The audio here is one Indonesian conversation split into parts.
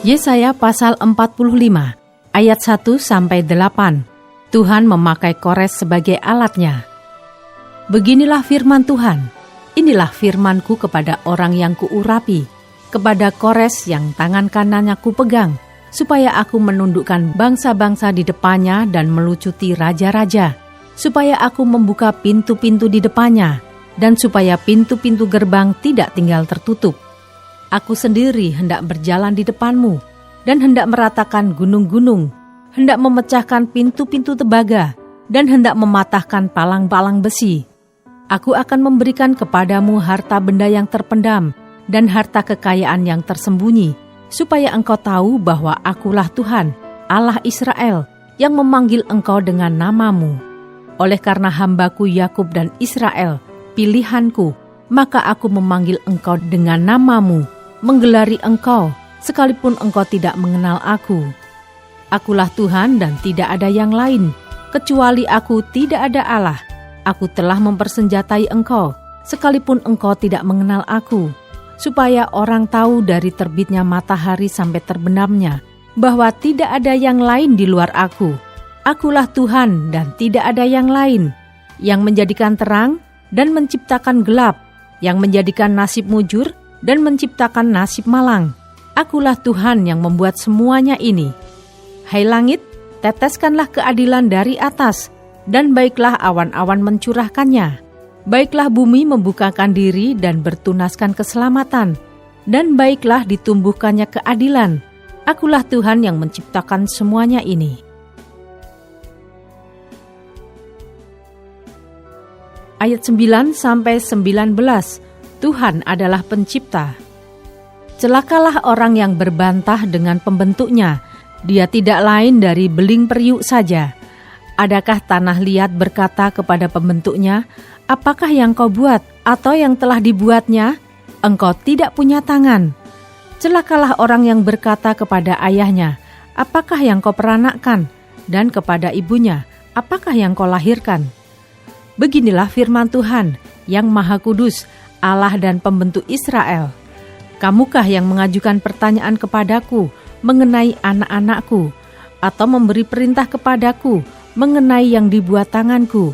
Yesaya pasal 45, ayat 1-8. Tuhan memakai Kores sebagai alatnya. Beginilah firman Tuhan, inilah firmanku kepada orang yang kuurapi, kepada Kores yang tangan kanannya kupegang, supaya aku menundukkan bangsa-bangsa di depannya dan melucuti raja-raja, supaya aku membuka pintu-pintu di depannya, dan supaya pintu-pintu gerbang tidak tinggal tertutup. Aku sendiri hendak berjalan di depanmu, dan hendak meratakan gunung-gunung, hendak memecahkan pintu-pintu tebaga, dan hendak mematahkan palang-palang besi. Aku akan memberikan kepadamu harta benda yang terpendam, dan harta kekayaan yang tersembunyi, supaya engkau tahu bahwa akulah Tuhan, Allah Israel, yang memanggil engkau dengan namamu. Oleh karena hambaku Yakub dan Israel, pilihanku, maka aku memanggil engkau dengan namamu, menggelari engkau, sekalipun engkau tidak mengenal aku. Akulah Tuhan dan tidak ada yang lain, kecuali aku tidak ada Allah. Aku telah mempersenjatai engkau, sekalipun engkau tidak mengenal aku, supaya orang tahu dari terbitnya matahari sampai terbenamnya, bahwa tidak ada yang lain di luar aku. Akulah Tuhan dan tidak ada yang lain, yang menjadikan terang dan menciptakan gelap, yang menjadikan nasib mujur dan menciptakan nasib malang. Akulah Tuhan yang membuat semuanya ini. Hai langit, teteskanlah keadilan dari atas, dan baiklah awan-awan mencurahkannya. Baiklah bumi membukakan diri dan bertunaskan keselamatan, dan baiklah ditumbuhkannya keadilan. Akulah Tuhan yang menciptakan semuanya ini. Ayat 9-19, Tuhan adalah pencipta. Celakalah orang yang berbantah dengan pembentuknya, dia tidak lain dari beling periuk saja. Adakah tanah liat berkata kepada pembentuknya, apakah yang kau buat atau yang telah dibuatnya? Engkau tidak punya tangan. Celakalah orang yang berkata kepada ayahnya, apakah yang kau peranakkan? Dan kepada ibunya, apakah yang kau lahirkan? Beginilah firman Tuhan, yang Maha Kudus, Allah dan pembentuk Israel. Kamukah yang mengajukan pertanyaan kepadaku mengenai anak-anakku, atau memberi perintah kepadaku mengenai yang dibuat tanganku?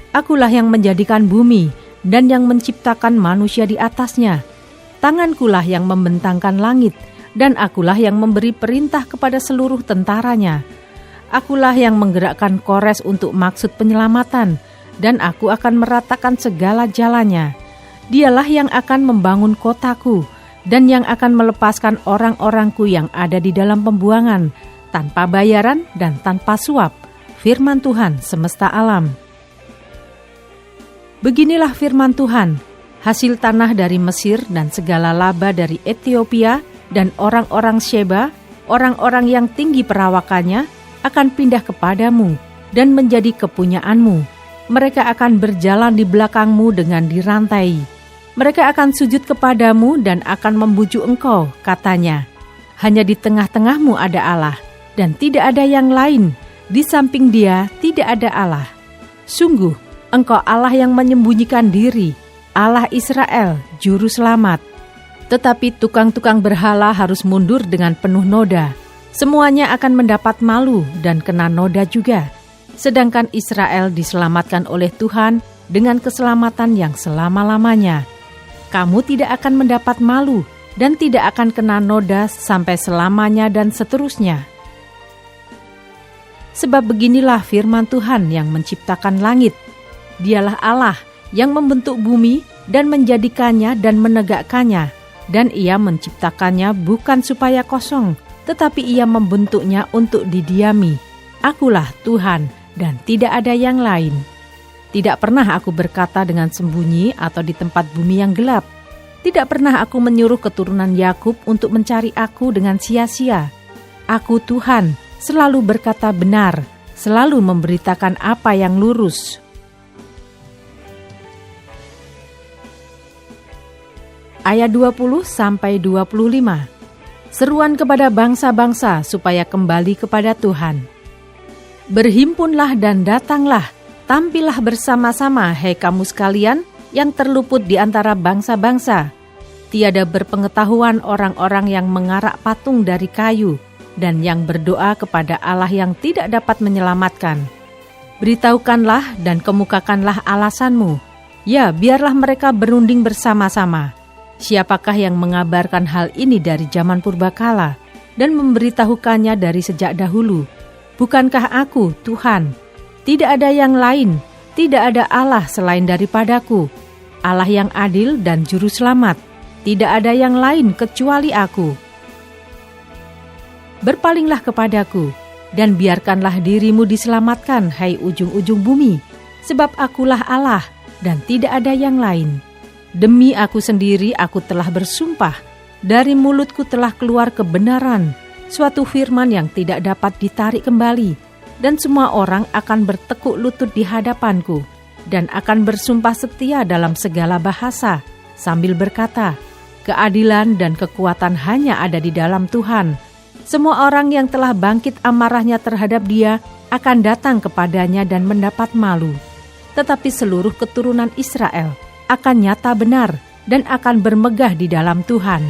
Akulah yang menjadikan bumi dan yang menciptakan manusia di atasnya. Tangankulah yang membentangkan langit, dan akulah yang memberi perintah kepada seluruh tentaranya. Akulah yang menggerakkan Kores untuk maksud penyelamatan, dan aku akan meratakan segala jalannya. Dialah yang akan membangun kotaku, dan yang akan melepaskan orang-orangku yang ada di dalam pembuangan, tanpa bayaran dan tanpa suap. Firman Tuhan semesta alam. Beginilah firman Tuhan, hasil tanah dari Mesir dan segala laba dari Ethiopia dan orang-orang Sheba, orang-orang yang tinggi perawakannya, akan pindah kepadamu dan menjadi kepunyaanmu. Mereka akan berjalan di belakangmu dengan dirantai. Mereka akan sujud kepadamu dan akan membujuk engkau, katanya. Hanya di tengah-tengahmu ada Allah, dan tidak ada yang lain. Di samping Dia tidak ada Allah. Sungguh, engkau Allah yang menyembunyikan diri, Allah Israel, Juru Selamat. Tetapi tukang-tukang berhala harus mundur dengan penuh noda. Semuanya akan mendapat malu dan kena noda juga. Sedangkan Israel diselamatkan oleh Tuhan dengan keselamatan yang selama-lamanya. Kamu tidak akan mendapat malu dan tidak akan kena noda sampai selamanya dan seterusnya. Sebab beginilah firman Tuhan yang menciptakan langit. Dialah Allah yang membentuk bumi dan menjadikannya dan menegakkannya. Dan Ia menciptakannya bukan supaya kosong, tetapi Ia membentuknya untuk didiami. Akulah Tuhan dan tidak ada yang lain. Tidak pernah aku berkata dengan sembunyi atau di tempat bumi yang gelap. Tidak pernah aku menyuruh keturunan Yakub untuk mencari aku dengan sia-sia. Aku Tuhan, selalu berkata benar, selalu memberitakan apa yang lurus. Ayat 20-25. Seruan kepada bangsa-bangsa supaya kembali kepada Tuhan. Berhimpunlah dan datanglah, tampillah bersama-sama, hai kamu sekalian yang terluput di antara bangsa-bangsa. Tiada berpengetahuan orang-orang yang mengarak patung dari kayu dan yang berdoa kepada Allah yang tidak dapat menyelamatkan. Beritahukanlah dan kemukakanlah alasanmu. Ya, biarlah mereka berunding bersama-sama. Siapakah yang mengabarkan hal ini dari zaman purbakala dan memberitahukannya dari sejak dahulu? Bukankah aku, Tuhan? Tidak ada yang lain, tidak ada Allah selain daripadaku. Allah yang adil dan juru selamat. Tidak ada yang lain kecuali aku. Berpalinglah kepadaku, dan biarkanlah dirimu diselamatkan, hai ujung-ujung bumi, sebab akulah Allah, dan tidak ada yang lain. Demi aku sendiri aku telah bersumpah, dari mulutku telah keluar kebenaran, suatu firman yang tidak dapat ditarik kembali, dan semua orang akan bertekuk lutut di hadapanku, dan akan bersumpah setia dalam segala bahasa, sambil berkata, keadilan dan kekuatan hanya ada di dalam Tuhan. Semua orang yang telah bangkit amarahnya terhadap Dia akan datang kepadanya dan mendapat malu. Tetapi seluruh keturunan Israel akan nyata benar dan akan bermegah di dalam Tuhan.